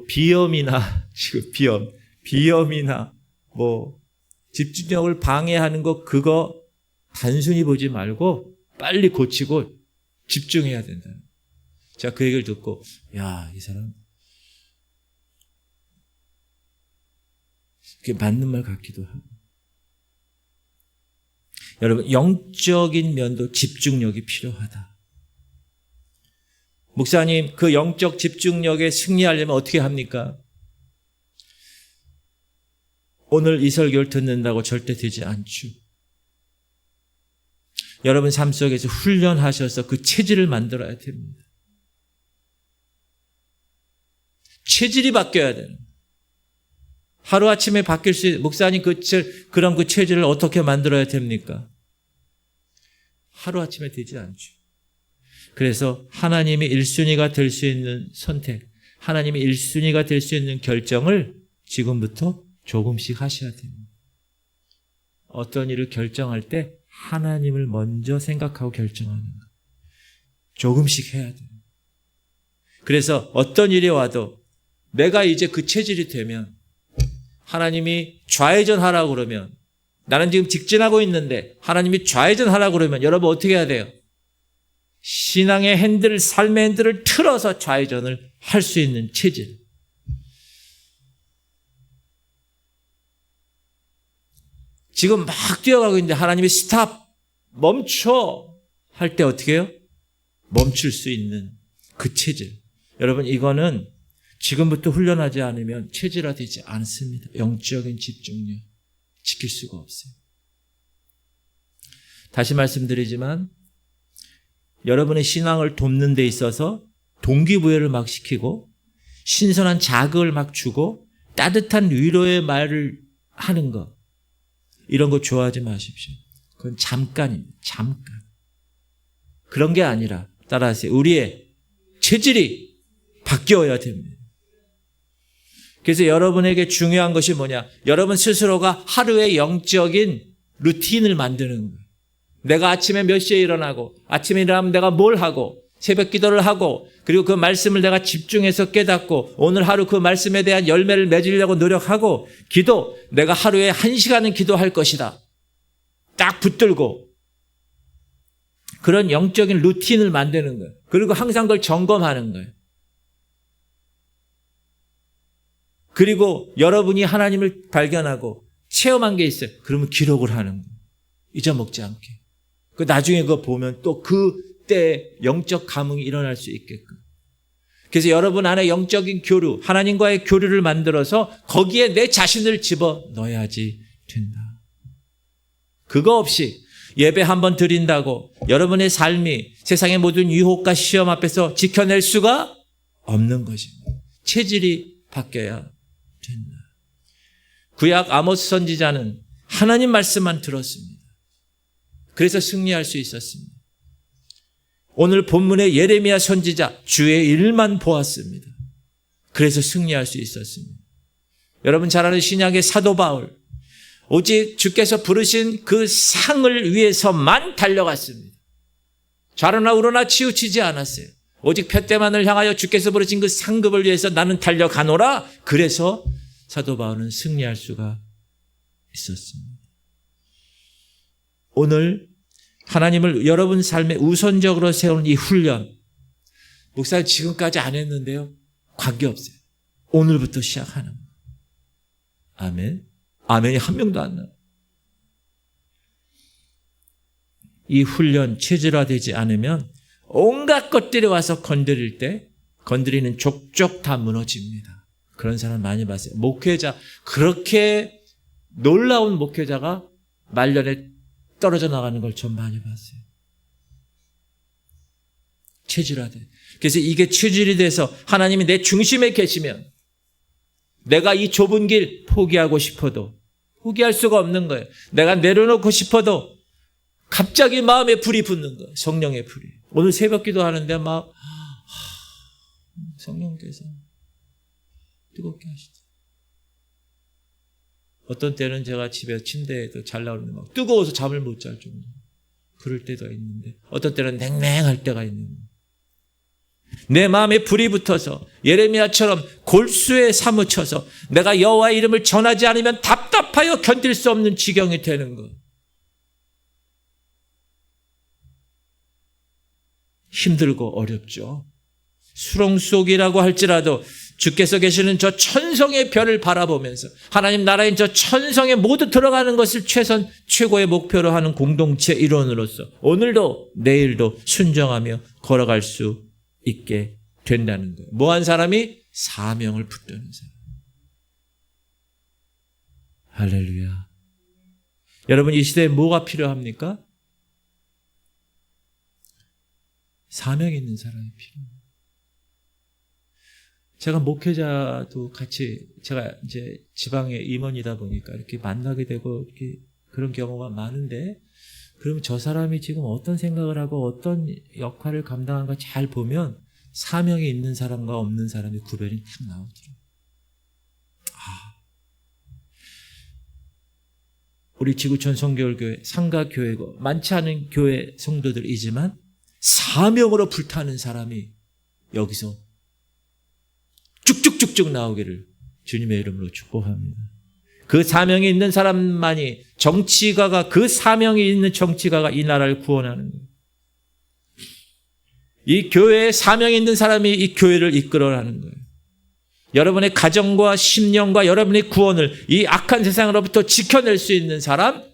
비염이나 지금 비염이나 집중력을 방해하는 거, 그거 단순히 보지 말고 빨리 고치고 집중해야 된다. 제가 그 얘기를 듣고, 야, 이 사람 그게 맞는 말 같기도 하고. 여러분, 영적인 면도 집중력이 필요하다. 목사님, 그 영적 집중력에 승리하려면 어떻게 합니까? 오늘 이 설교를 듣는다고 절대 되지 않죠. 여러분 삶 속에서 훈련하셔서 그 체질을 만들어야 됩니다. 체질이 바뀌어야 돼요. 하루아침에 바뀔 수 있는, 목사님 그럼 그 체질을 어떻게 만들어야 됩니까? 하루아침에 되지 않죠. 그래서 하나님이 1순위가 될 수 있는 선택, 하나님이 1순위가 될 수 있는 결정을 지금부터 조금씩 하셔야 됩니다. 어떤 일을 결정할 때 하나님을 먼저 생각하고 결정하는 것. 조금씩 해야 돼요. 그래서 어떤 일이 와도 내가 이제 그 체질이 되면 하나님이 좌회전하라고 그러면 나는 지금 직진하고 있는데 하나님이 좌회전하라고 그러면 여러분 어떻게 해야 돼요? 신앙의 핸들을, 삶의 핸들을 틀어서 좌회전을 할 수 있는 체질. 지금 막 뛰어가고 있는데 하나님이 스탑, 멈춰 할 때 어떻게 해요? 멈출 수 있는 그 체질. 여러분 이거는 지금부터 훈련하지 않으면 체질화되지 않습니다. 영적인 집중력 지킬 수가 없어요. 다시 말씀드리지만 여러분의 신앙을 돕는 데 있어서 동기부여를 막 시키고 신선한 자극을 막 주고 따뜻한 위로의 말을 하는 것, 이런 거 좋아하지 마십시오. 그건 잠깐입니다. 잠깐. 그런 게 아니라 따라하세요. 우리의 체질이 바뀌어야 됩니다. 그래서 여러분에게 중요한 것이 뭐냐? 여러분 스스로가 하루의 영적인 루틴을 만드는 거예요. 내가 아침에 몇 시에 일어나고, 아침에 일어나면 내가 뭘 하고, 새벽 기도를 하고, 그리고 그 말씀을 내가 집중해서 깨닫고, 오늘 하루 그 말씀에 대한 열매를 맺으려고 노력하고, 기도, 내가 하루에 1시간은 기도할 것이다. 딱 붙들고, 그런 영적인 루틴을 만드는 거예요. 그리고 항상 그걸 점검하는 거예요. 그리고 여러분이 하나님을 발견하고 체험한 게 있어요. 그러면 기록을 하는 거예요. 잊어먹지 않게. 그 나중에 그거 보면 또 그때 영적 감흥이 일어날 수 있게끔. 그래서 여러분 안에 영적인 교류, 하나님과의 교류를 만들어서 거기에 내 자신을 집어 넣어야지 된다. 그거 없이 예배 한번 드린다고 여러분의 삶이 세상의 모든 유혹과 시험 앞에서 지켜낼 수가 없는 것입니다. 체질이 바뀌어야 된다. 구약 아모스 선지자는 하나님 말씀만 들었습니다. 그래서 승리할 수 있었습니다. 오늘 본문의 예레미야 선지자 주의 일만 보았습니다. 그래서 승리할 수 있었습니다. 여러분 잘 아는 신약의 사도 바울, 오직 주께서 부르신 그 상을 위해서만 달려갔습니다. 좌로나 우로나 치우치지 않았어요. 오직 푯대만을 향하여 주께서 부르신 그 상급을 위해서 나는 달려가노라. 그래서 사도 바울은 승리할 수가 있었습니다. 오늘 하나님을 여러분 삶에 우선적으로 세우는 이 훈련, 목사님 지금까지 안 했는데요. 관계없어요. 오늘부터 시작하는 거예요. 아멘. 아멘이 한 명도 안 나와요. 이 훈련 체질화되지 않으면 온갖 것들이 와서 건드릴 때 건드리는 족족 다 무너집니다. 그런 사람 많이 봤어요. 목회자, 그렇게 놀라운 목회자가 말년에 떨어져 나가는 걸 전 많이 봤어요. 체질화돼. 그래서 이게 체질이 돼서 하나님이 내 중심에 계시면 내가 이 좁은 길 포기하고 싶어도 포기할 수가 없는 거예요. 내가 내려놓고 싶어도 갑자기 마음에 불이 붙는 거예요. 성령의 불이. 오늘 새벽 기도하는데 막 성령께서 뜨겁게 하시죠. 어떤 때는 제가 집에 침대에도 잘 나오는데 막 뜨거워서 잠을 못 잘 정도. 그럴 때도 있는데 어떤 때는 냉랭할 때가 있는 거예요. 내 마음에 불이 붙어서 예레미야처럼 골수에 사무쳐서 내가 여호와의 이름을 전하지 않으면 답답하여 견딜 수 없는 지경이 되는 것. 힘들고 어렵죠. 수렁 속이라고 할지라도 주께서 계시는 저 천성의 별을 바라보면서 하나님 나라인 저 천성에 모두 들어가는 것을 최고의 목표로 하는 공동체 일원으로서 오늘도 내일도 순정하며 걸어갈 수 있게 된다는 거예요. 뭐한 사람이? 사명을 붙드는 사람. 할렐루야. 여러분 이 시대에 뭐가 필요합니까? 사명 있는 사람이 필요합니다. 제가 목회자도 같이 제가 이제 지방의 임원이다 보니까 이렇게 만나게 되고 이렇게 그런 경우가 많은데 그러면 저 사람이 지금 어떤 생각을 하고 어떤 역할을 감당하는가 잘 보면 사명이 있는 사람과 없는 사람의 구별이 딱 나오더라고요. 우리 지구촌 성결교회 상가교회고 많지 않은 교회 성도들이지만 사명으로 불타는 사람이 여기서 쭉쭉쭉쭉 나오기를 주님의 이름으로 축복합니다. 그 사명이 있는 사람만이 정치가가 그 사명이 있는 정치가가 이 나라를 구원하는 거예요. 이 교회에 사명이 있는 사람이 이 교회를 이끌어가는 거예요. 여러분의 가정과 심령과 여러분의 구원을 이 악한 세상으로부터 지켜낼 수 있는 사람,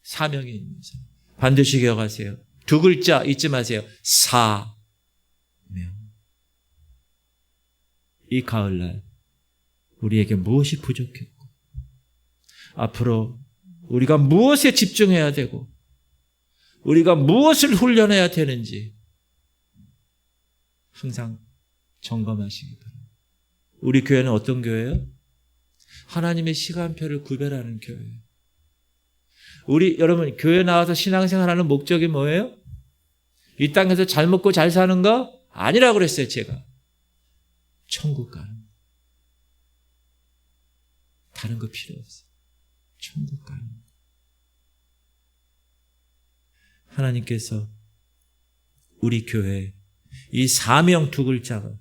사명이 있는 사람. 반드시 기억하세요. 두 글자 잊지 마세요. 사명. 이 가을날 우리에게 무엇이 부족했고 앞으로 우리가 무엇에 집중해야 되고 우리가 무엇을 훈련해야 되는지 항상 점검하시기 바랍니다. 우리 교회는 어떤 교회예요? 하나님의 시간표를 구별하는 교회예요. 여러분 교회 나와서 신앙생활하는 목적이 뭐예요? 이 땅에서 잘 먹고 잘 사는 거? 아니라고 그랬어요, 제가. 천국 가는 거. 다른 거 필요 없어요. 천국 가는 거. 하나님께서 우리 교회에 이 사명 두 글자가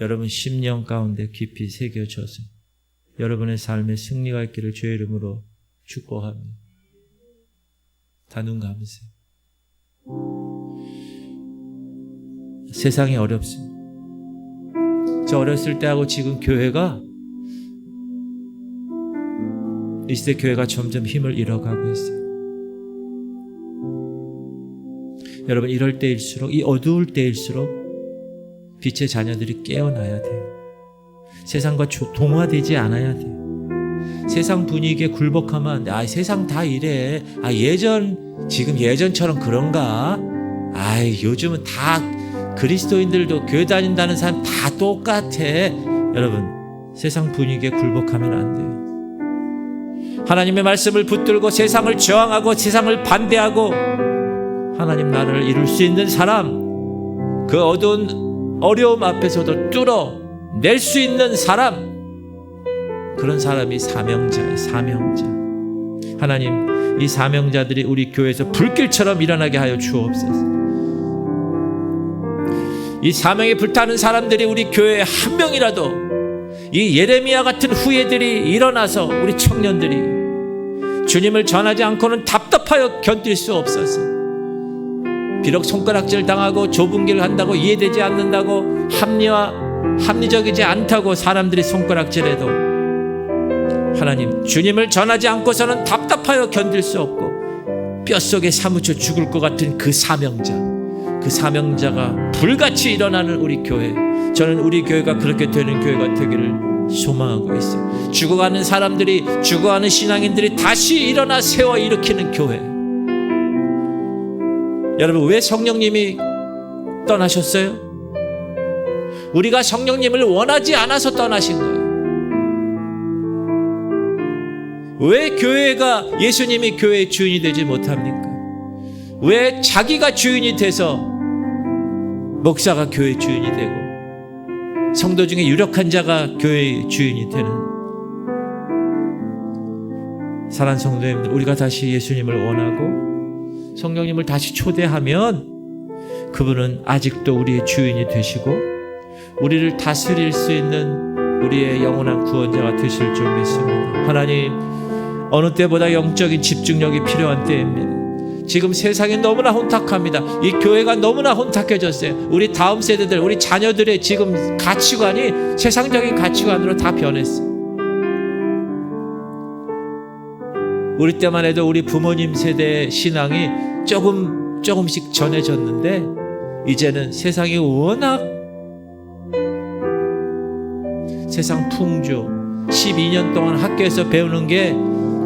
여러분 심령 가운데 깊이 새겨져서 여러분의 삶에 승리가 있기를 주의 이름으로 축복합니다. 다 눈 감으세요. 세상이 어렵습니다. 저 어렸을 때하고 지금 교회가 이 시대 교회가 점점 힘을 잃어가고 있어요. 여러분 이럴 때일수록 이 어두울 때일수록 빛의 자녀들이 깨어나야 돼요. 세상과 동화되지 않아야 돼요. 세상 분위기에 굴복하면 세상 다 이래. 지금 예전처럼 그런가? 요즘은 다 그리스도인들도 교회 다닌다는 사람 다 똑같아. 여러분 세상 분위기에 굴복하면 안 돼요. 하나님의 말씀을 붙들고 세상을 저항하고 세상을 반대하고 하나님 나라를 이룰 수 있는 사람, 그 어두운 어려움 앞에서도 뚫어낼 수 있는 사람, 그런 사람이 사명자예요. 사명자. 하나님 이 사명자들이 우리 교회에서 불길처럼 일어나게 하여 주옵소서. 이 사명에 불타는 사람들이 우리 교회에 한 명이라도 이 예레미야 같은 후예들이 일어나서 우리 청년들이 주님을 전하지 않고는 답답하여 견딜 수 없어서 비록 손가락질 당하고 좁은 길을 한다고 이해되지 않는다고 합리적이지 않다고 사람들이 손가락질해도 하나님 주님을 전하지 않고서는 답답하여 견딜 수 없고 뼛속에 사무쳐 죽을 것 같은 그 사명자가 불같이 일어나는 우리 교회, 저는 우리 교회가 그렇게 되는 교회가 되기를 소망하고 있어요. 죽어가는 사람들이, 죽어가는 신앙인들이 다시 일어나 세워 일으키는 교회. 여러분 왜 성령님이 떠나셨어요? 우리가 성령님을 원하지 않아서 떠나신 거예요. 왜 교회가 예수님이 교회의 주인이 되지 못합니까? 왜 자기가 주인이 돼서 목사가 교회의 주인이 되고 성도 중에 유력한 자가 교회의 주인이 되는 사랑하는 성도님들, 우리가 다시 예수님을 원하고 성령님을 다시 초대하면 그분은 아직도 우리의 주인이 되시고 우리를 다스릴 수 있는 우리의 영원한 구원자가 되실 줄 믿습니다. 하나님 어느 때보다 영적인 집중력이 필요한 때입니다. 지금 세상이 너무나 혼탁합니다. 이 교회가 너무나 혼탁해졌어요. 우리 다음 세대들, 우리 자녀들의 지금 가치관이 세상적인 가치관으로 다 변했어요. 우리 때만 해도 우리 부모님 세대의 신앙이 조금씩 전해졌는데 이제는 세상이 워낙 세상 풍조 12년 동안 학교에서 배우는 게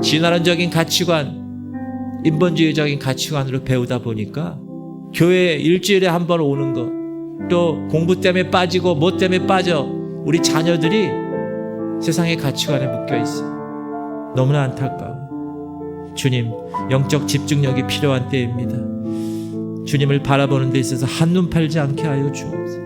진화론적인 가치관, 인본주의적인 가치관으로 배우다 보니까 교회에 일주일에 한 번 오는 거, 또 공부 때문에 빠지고 뭐 때문에 빠져 우리 자녀들이 세상의 가치관에 묶여 있어요. 너무나 안타까워. 주님, 영적 집중력이 필요한 때입니다. 주님을 바라보는 데 있어서 한눈 팔지 않게 하여 주옵소서.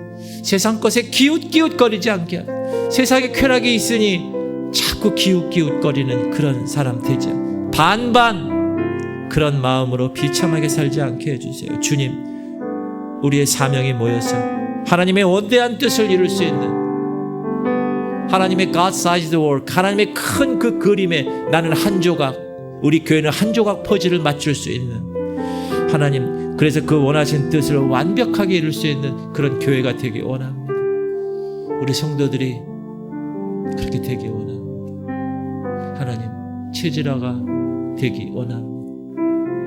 세상 것에 기웃기웃거리지 않게 하여, 세상에 쾌락이 있으니 자꾸 기웃기웃거리는 그런 사람 되지 않게, 반반 그런 마음으로 비참하게 살지 않게 해주세요. 주님, 우리의 사명이 모여서 하나님의 원대한 뜻을 이룰 수 있는 하나님의 God-sized work, 하나님의 큰 그 그림에 나는 한 조각, 우리 교회는 한 조각 퍼즐을 맞출 수 있는 하나님, 그래서 그 원하신 뜻을 완벽하게 이룰 수 있는 그런 교회가 되기 원합니다. 우리 성도들이 그렇게 되기 원합니다. 하나님, 체질화가 되기 원합니다.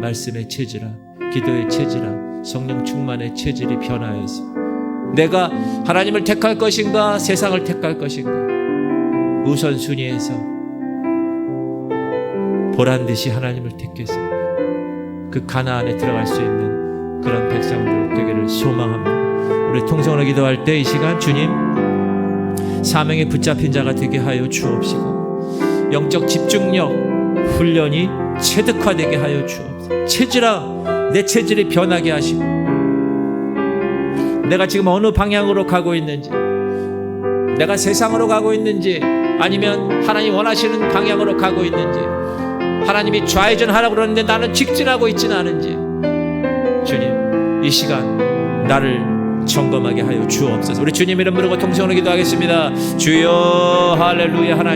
말씀의 체질화, 기도의 체질화, 성령 충만의 체질이 변화해서 내가 하나님을 택할 것인가 세상을 택할 것인가 우선순위에서 보란듯이 하나님을 택해서 그 가나안에 들어갈 수 있는 그런 백성들 되기를 소망합니다. 우리 통성으로 기도할 때 이 시간 주님 사명에 붙잡힌 자가 되게 하여 주옵시고 영적 집중력 훈련이 체득화되게 하여 주옵소서. 체질화, 내 체질이 변하게 하시고 내가 지금 어느 방향으로 가고 있는지, 내가 세상으로 가고 있는지 아니면 하나님 원하시는 방향으로 가고 있는지, 하나님이 좌회전하라고 그러는데 나는 직진하고 있지는 않은지 주님 이 시간 나를 점검하게 하여 주옵소서. 우리 주님 이름 부르고 통성으로 기도하겠습니다. 주여 할렐루야. 하나님